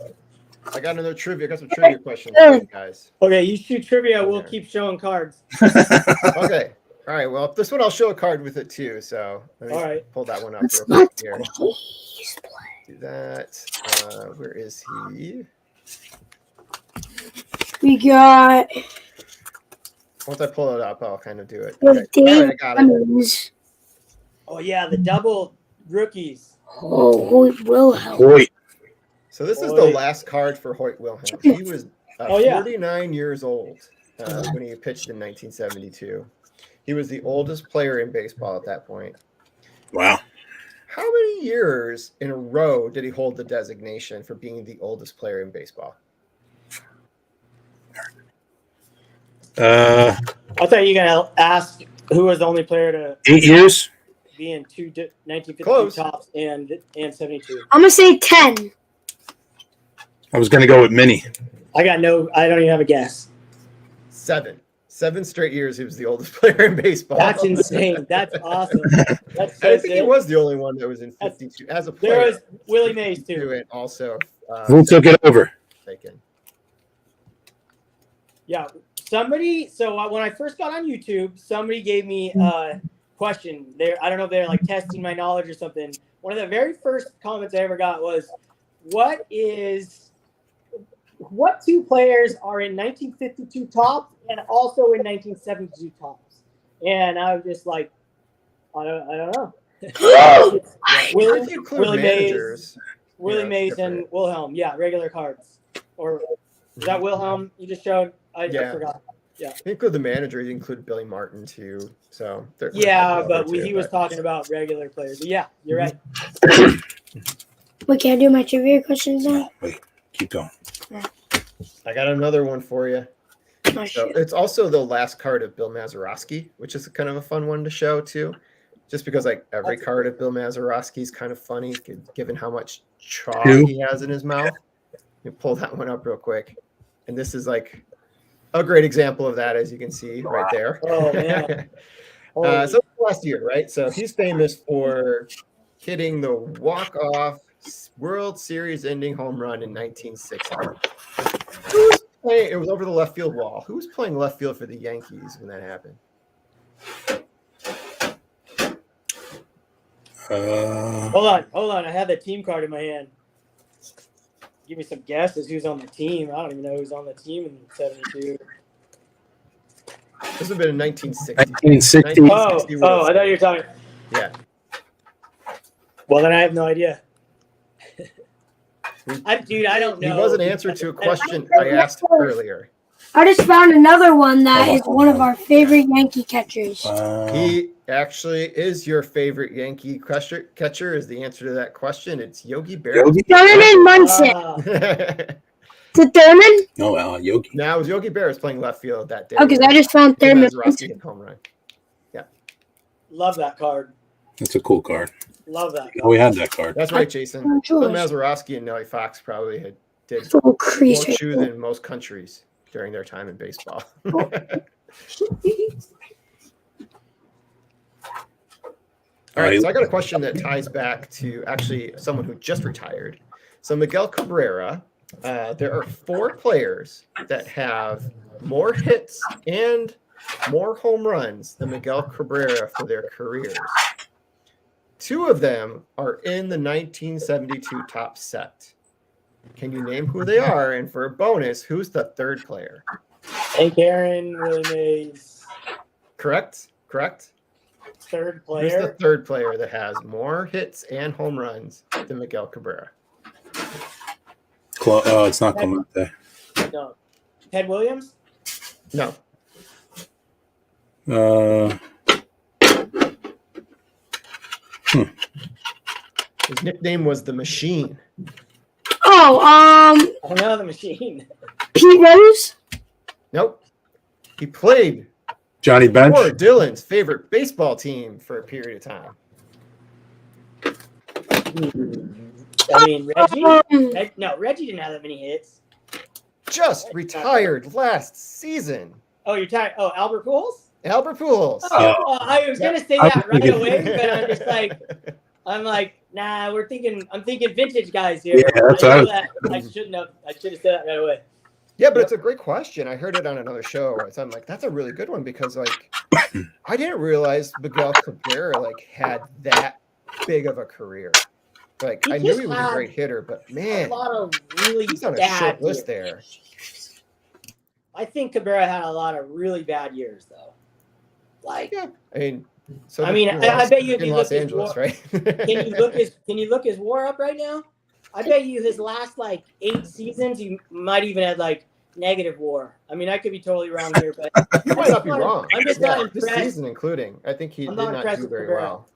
I got another trivia. I got some trivia questions for you guys. Okay, you shoot trivia. We'll Okay. keep showing cards. Okay. All right. Well, this one I'll show a card with it too. So let me All right. pull that one up Let's real not quick here. please play. Do that. Where is he? We got Once I pull it up, I'll kind of do it. the Okay. All right, Dave I got it. Clemens. Oh yeah, the double rookies. Oh, Hoyt Wilhelm. Hoyt. So this is the Hoyt. last card for Hoyt Wilhelm. He was Oh, yeah. 49 years old when he pitched in 1972. He was the oldest player in baseball at that point. Wow. How many years in a row did he hold the designation for being the oldest player in baseball? Uh, I thought you were gonna ask who was the only player to 8 years. be in 1952 Close. tops and 72. I'm gonna say 10. I was going to go with Minnie. I don't even have a guess. 7 straight years he was the oldest player in baseball. That's insane. That's awesome. That's I so think he sick. was the only one that was in 52 as a player. There was Willie Mays too. And also Who took it over? taken. Yeah, somebody. So when I first got on YouTube, somebody gave me a question. I don't know if they're like testing my knowledge or something. One of the very first comments I ever got was, "What two players are in 1952 tops and also in 1972 tops?" And I was just like, I don't know. If you include Willie managers, Willie it's Mays and different. Wilhelm. Yeah, regular cards. Or is that Wilhelm you just showed? I Yeah. forgot. if you include the manager, you include Billy Martin too. So Yeah, but he was talking about regular players. But yeah, you're right. We can't do my trivia questions now. Wait, keep going. I got another one for you. Oh, So shoot. it's also the last card of Bill Mazeroski, which is kind of a fun one to show too. Just because like every card of Bill Mazeroski is kind of funny, given how much chalk Two. he has in his mouth. You pull that one up real quick, and this is like a great example of that, as you can see right there. Oh, man. So last year, right? So he's famous for hitting the walk-off World Series ending home run in 1960. It was over the left field wall. Who was playing left field for the Yankees when that happened? Hold on. I have the team card in my hand. Give me some guesses. Who's on the team? I don't even know who's on the team in '72. This would have been in 1960. 1960. Oh, I thought you were talking. Yeah. Well, then I have no idea. Dude, I don't know. He was an answer to a question I asked earlier. I just found another one that is one of our favorite Yankee catchers. He actually is your favorite Yankee catcher is the answer to that question. It's Yogi Berra. Thurman Munson. Ah, Is it Thurman? No, Yogi. Now it was Yogi Berra playing left field that day. Oh, because I just found Bill Thurman Mazeroski Munson. hit home run. love that card. That's a cool card. Love that. Oh, we had that card. That's right, Jason. Oh, Bill George. Mazeroski and Nellie Fox probably did Full more crease. chew than most countries during their time in baseball. All right, so I got a question that ties back to actually someone who just retired. So Miguel Cabrera, there are 4 players that have more hits and more home runs than Miguel Cabrera for their careers. 2 of them are in the 1972 top set. Can you name who they are? And for a bonus, who's the 3rd player? Hank Aaron, Willie Mays, Correct? third Who's the player. 3rd player that has more hits and home runs than Miguel Cabrera? It's not Clemente. No. Ted Williams? No. His nickname was the Machine. Oh, Oh, no, the machine. Pete Rose? Nope. He played Johnny Bench. for Dylan's favorite baseball team for a period of time. I mean, Reggie? Um, No, Reggie didn't have that many hits. Just retired last season. Oh, you're tired. Oh, Albert Pujols? Albert Pujols. Oh, I was going to say I that was right thinking- away, but I'm like, nah, I'm thinking vintage guys here. Yeah, that's I know what that. I should have said that right away. Yeah, but it's a great question. I heard it on another show. So I'm like, that's a really good one because like I didn't realize Miguel Cabrera like had that big of a career. Like He I knew just he was a had great hitter, but A man, lot of really he's on a bad short list years. there. I think Cabrera had a lot of really bad years, though. Like, Yeah, I mean, so I did mean, who I else? bet you if in you Los look at Angeles, War- right? can you look his WAR up right now? I bet you his last like 8 seasons, you might even have like negative WAR. I mean, I could be totally wrong here, but You might not be wrong. I'm just not this impressed. season including. I think he I'm did not not impressed do with very Cabrera. well.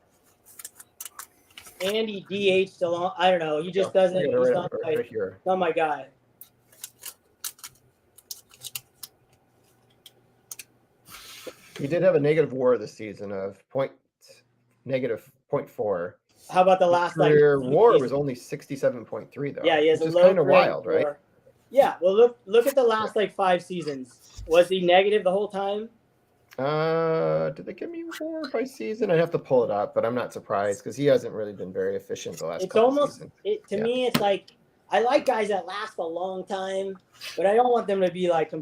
And he DH'd along. I don't know. He just doesn't. I got it He's right, not right my, here. not my guy. He did have a negative WAR this season of negative 0.4. How about the last like Career WAR he's- was only 67.3 though. Yeah, he has which a is low kind of grade wild, right? WAR. Yeah. Well, look at the last like 5 seasons. Was he negative the whole time? Did they give me WAR by season? I'd have to pull it up, but I'm not surprised because he hasn't really been very efficient the last It's couple almost seasons. to Yeah. me. It's like I like guys that last a long time, but I don't want them to be like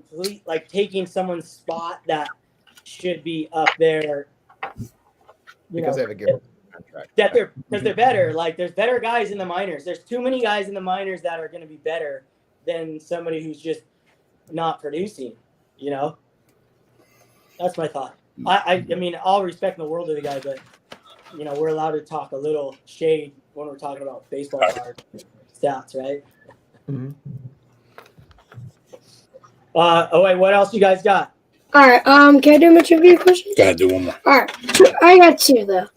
like taking someone's spot that should be up there. Because they have a good contract. That because they're better. Like there's better guys in the minors. There's too many guys in the minors that are going to be better than somebody who's just not producing. You know, that's my thought. I mean, all respect in the world to the guy, but you know, we're allowed to talk a little shade when we're talking about baseball card stats, right? Mm-hmm. Oh wait, what else you guys got? All right. Can I do my trivia question? Gotta do one more. All right. I got 2 though.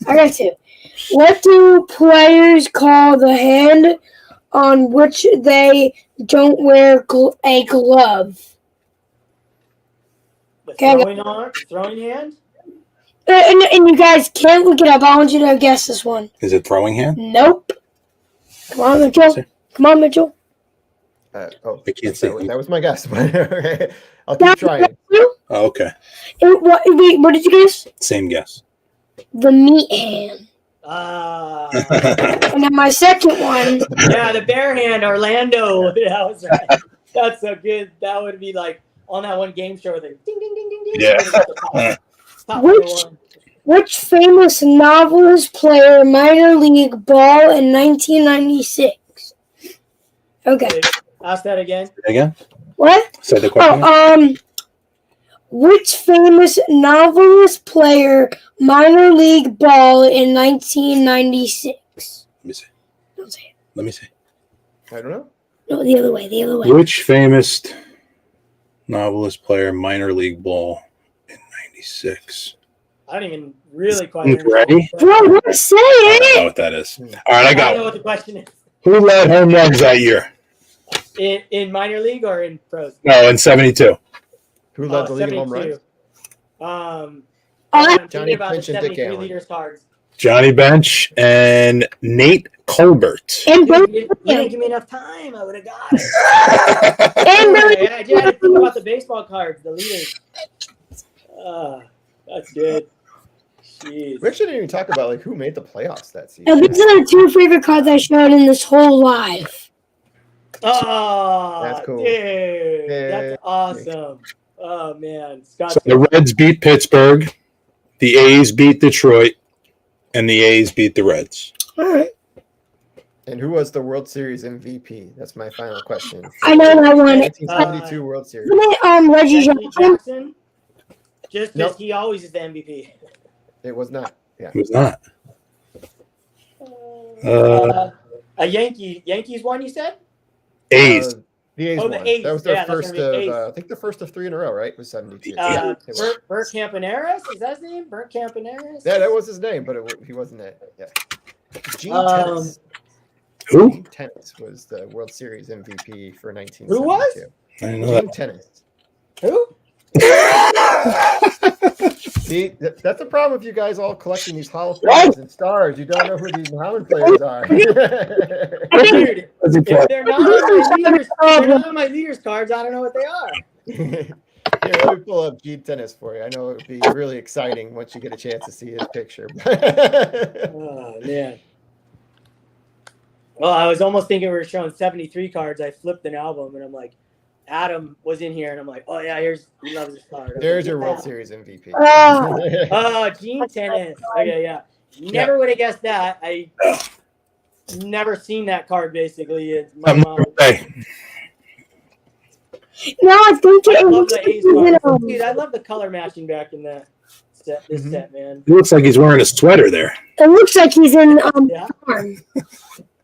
I got 2. What do players call the hand on which they don't wear a glove? The Okay. throwing hand. And you guys can't look it up. I want you to guess this one. Is it throwing hand? Nope. Come on, Mitchell. Come on, Mitchell. I can't see. That was my guess. I'll keep trying. Oh, okay. Wait, what did you guess? Same guess. The meat hand. That's And then my second one. Yeah, the bare hand, Orlando. That was right. That's so good. That would be like on that one game show with it. Ding, ding, ding, ding, ding. Yeah. Top Which- one. Which famous novelist player minor league ball in 1996? Okay. Ask that again. Again? What? Say the question. Oh, which famous novelist player minor league ball in 1996? Let me see. Don't say it. Let me see. I don't know. No, the other way. The other way. Which famous novelist player minor league ball in '96? I don't even really quite Think ready? Bro, what? Say I don't know it. what that is. All right, I I got don't know one. what the question is. Who led home runs that year? In minor league or in pros? No, in '72. Who led the league in home 72. runs? I'm Uh, thinking Johnny about the Bench and Dick 73 Allen. leaders cards. Johnny Bench and Nate Colbert. and Dude, Billy you didn't give me enough time. I would have got it. and Billy. I just had to think about the baseball cards, the leaders. That's good. Jeez. We actually didn't even talk about like who made the playoffs that season. Now, these are the 2 favorite cards I showed in this whole live. Oh, That's cool. Dude, Yeah. that's awesome. Oh man, Scott. So the Reds beat Pittsburgh, the A's beat Detroit, and the A's beat the Reds. All right. And who was the World Series MVP? That's my final question. I know that one. 1972 World Series. Isn't it Reggie Jackie Jackson? Jackson. Just Nope. because he always is the MVP. It was not. Yeah. It was not. Yankees won, you said? A's. The A's Oh, the won. A's. That was their Yeah, that's first gonna be of, A's. I think the first of 3 in a row, right? It was 72. Bert it was. Campaneris? Is that his name? Bert Campaneris? Yeah, that was his name, but he wasn't it. Yeah. Gene Um, Tennis. Who? Gene Tennis was the World Series MVP for 1972. Who was? I didn't know Gene that. Tennis. Who? See, that's the problem with you guys all collecting these Hall of Famers and stars. You don't know who these Mountain players are. Dude, if they're not on my leaders cards, I don't know what they are. Here, let me pull up Gene Tennis for you. I know it would be really exciting once you get a chance to see his picture. Oh man. Well, I was almost thinking we were showing 73 cards. I flipped an album and I'm like, Adam was in here and I'm like, oh yeah, he loves this card. There's your World Series MVP. Oh. Oh, Gene Tennis. Okay, yeah. Never would have guessed that. I never seen that card basically. It's my mom. Hey, No, I think I it love looks the like A's he's in card. Dude, I love the color matching back in that set. This Mhm. set, man. he looks like he's wearing a sweater there. It looks like he's in Yeah. farm.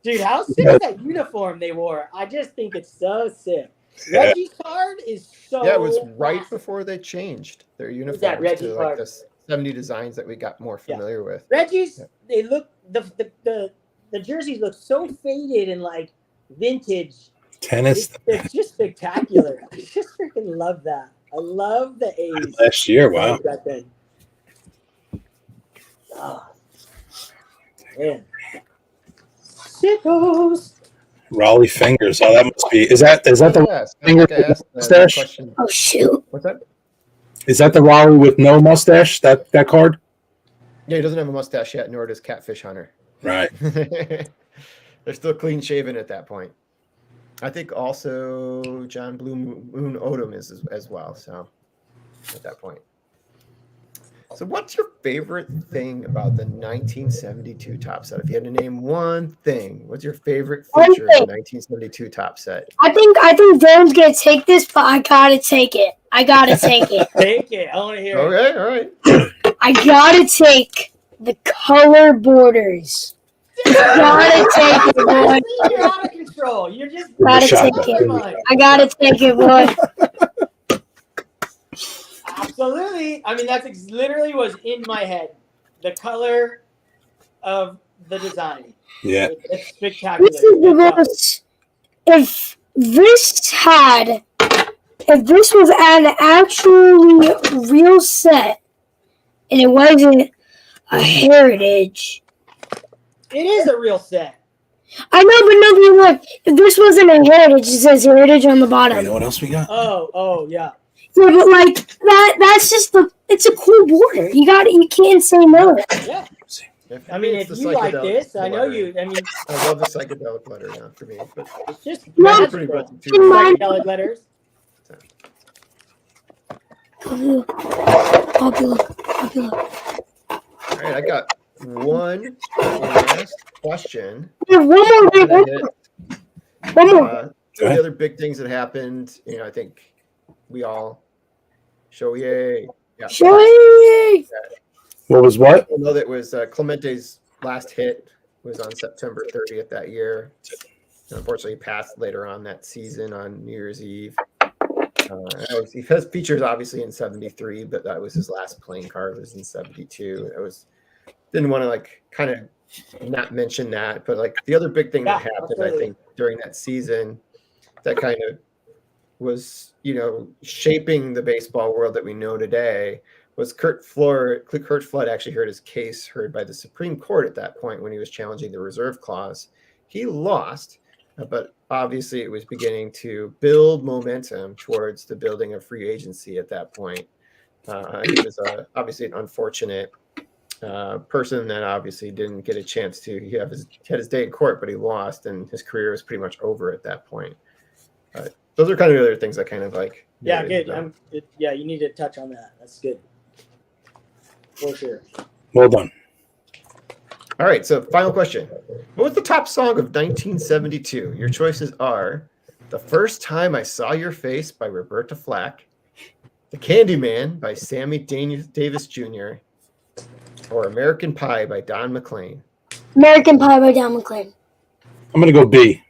Dude, how sick is that uniform they wore? I just think it's so sick. Reggie's card is so. Yeah, it was right classic. before they changed their that uniforms Reggie to card? like the 70 designs that we got more familiar with. Reggie's. Yeah. They look the jerseys look so faded and like vintage. Tennis It's just spectacular. I just freaking love that. I love the A's. last year. Wow. Back then. Oh, man. Sickos. Raleigh fingers. Oh, that must be. Is that the Yes, I finger think I asked that mustache? question. Oh shoot! What's that? is that the Raleigh with no mustache? That card? Yeah, he doesn't have a mustache yet, nor does Catfish Hunter. Right. They're still clean shaven at that point. I think also John Blue Moon Odom is as well. So at that point. So what's your favorite thing about the 1972 top set? If you had to name one thing, what's your favorite One feature of the thing. 1972 top set? I think Darren's gonna take this, but I gotta take it. I gotta take it. Take it. I want to hear it. Okay, all right. I gotta take the color borders. Gotta take it, boy. You're out of control. You're just Gotta Shot take that. it. I gotta take it, boy. absolutely. I mean, that's literally was in my head. The color of the design. Yeah. It's spectacular. This is the most. If this was an actually real set, and it wasn't a heritage. It is a real set. I know, but nobody look. If this wasn't a heritage, it says heritage on the bottom. You know what else we got? Oh, yeah. Yeah, but like that's just it's a cool border. You can't say no. Yeah. If I mean, it's if the you like psychedelic this, I know lettering. you. I mean, I love the psychedelic letter now for me, but it's just No, it's pretty magical. good too. Mine- Psychedelic letters. Popular. All right, I got one last question. Yeah, one more. That I hit. One more. Some of the other big things that happened, I think we all show yay. Yeah. Shay! What was what? I know that was Clemente's last hit was on September 30th that year. And unfortunately, he passed later on that season on New Year's Eve. He has features obviously in '73, but that was his last playing card was in '72. Didn't want to kind of not mention that, but the other big thing that Yeah, happened, absolutely. I think, during that season that kind of was, shaping the baseball world that we know today was Kurt Flood actually heard his case heard by the Supreme Court at that point when he was challenging the reserve clause. He lost, but obviously it was beginning to build momentum towards the building of free agency at that point. He was obviously an unfortunate person that obviously didn't get a chance to. He had his day in court, but he lost, and his career was pretty much over at that point. Those are kind of the other things I kind of like. Yeah, noted. good. Yeah, you need to touch on that. That's good. For sure. Well done. All right, so final question. What was the top song of 1972? Your choices are The First Time I Saw Your Face by Roberta Flack, The Candyman by Sammy Davis Jr., or American Pie by Don McLean. American Pie by Don McLean. I'm gonna go B.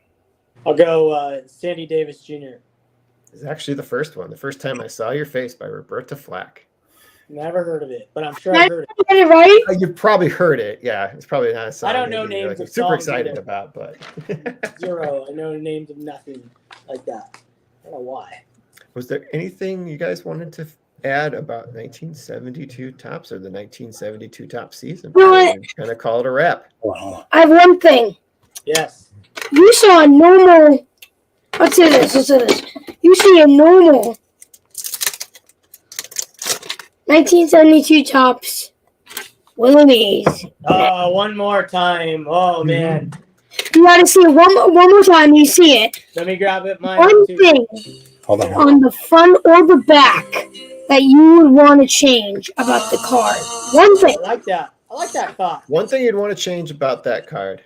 I'll go Sandy Davis Jr. It's actually the first one. The First Time I Saw Your Face by Roberta Flack. Never heard of it, but I'm sure I heard it. Get it right? You've probably heard it. Yeah, it's probably not a song. I don't know maybe you're, names of super songs excited either. about, but Zero. I know names of nothing like that. I don't know why. was there anything you guys wanted to add about 1972 tops or the 1972 top season? You know what? Kind of call it a wrap. Hold on. I have one thing. Yes. You saw a normal. Let's say this. You see a normal 1972 tops Willoughby's. Oh, one more time. Oh man. You gotta see it one more time. You see it. Let me grab it. Mine One too. thing Hold on. on the front or the back that you would want to change about the card. One thing. I like that. I like that thought. One thing you'd want to change about that card.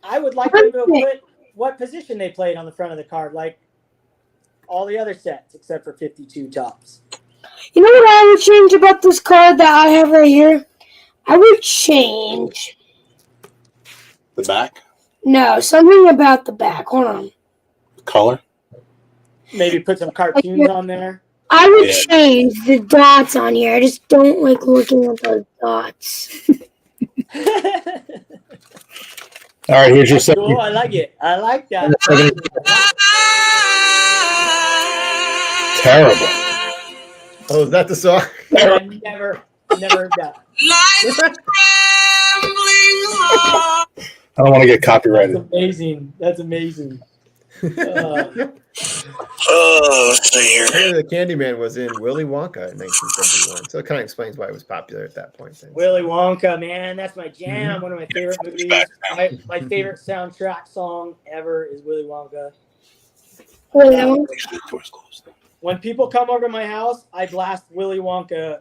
I would like them to put what position they played on the front of the card, like all the other sets except for 52 tops. You know what I would change about this card that I have right here? I would change. The back Something about the back. Hold on. color. Maybe put some cartoons on there. I would Yeah. change the dots on here. I just don't like looking at those dots. All right, here's your second. Cool. I like it. I like that. Terrible. Oh, is that the song? I never heard that. I don't want to get That's copyrighted. amazing. That's amazing. Let's see here. Apparently the Candyman was in Willy Wonka in 1971, so it kind of explains why it was popular at that point. Then. Willy Wonka, man, that's my jam. One of my favorite movies. My favorite soundtrack song ever is Willy Wonka. Well, When people come over to my house, I blast Willy Wonka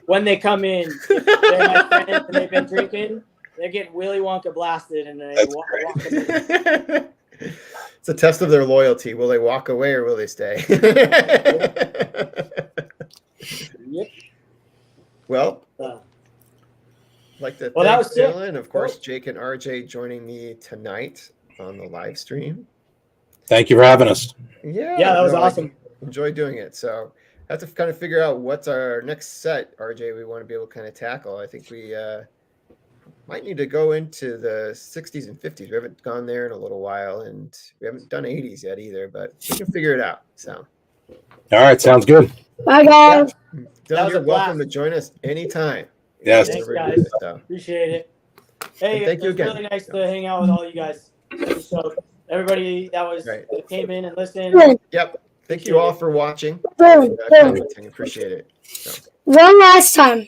when they come in. If they're my friends and they've been drinking, they're getting Willy Wonka blasted, and they walk them in. It's a test of their loyalty. Will they walk away or will they stay? Yep. Well, Uh, I'd like to Well, that thank was sick. Dylan, of course, Jake and RJ joining me tonight on the live stream. Thank you for having us. Yeah, Yeah, that was no, I awesome. enjoy doing it. So I have to kind of figure out what's our next set, RJ, we want to be able to kind of tackle. I think we might need to go into the 60s and 50s. We haven't gone there in a little while, and we haven't done 80s yet either, but we can figure it out. So, All right, sounds good. bye guys. Dylan, was you're a welcome blast. to join us anytime. Yes. Thanks, Whenever guys. you do this, so. Appreciate it. Hey, And thank you it was again. really nice to hang out with all you guys. So everybody that was Right. that came in and listened. Boom, Yep. Thank you all for watching. boom, and, boom. commenting. Appreciate it. So. One last time.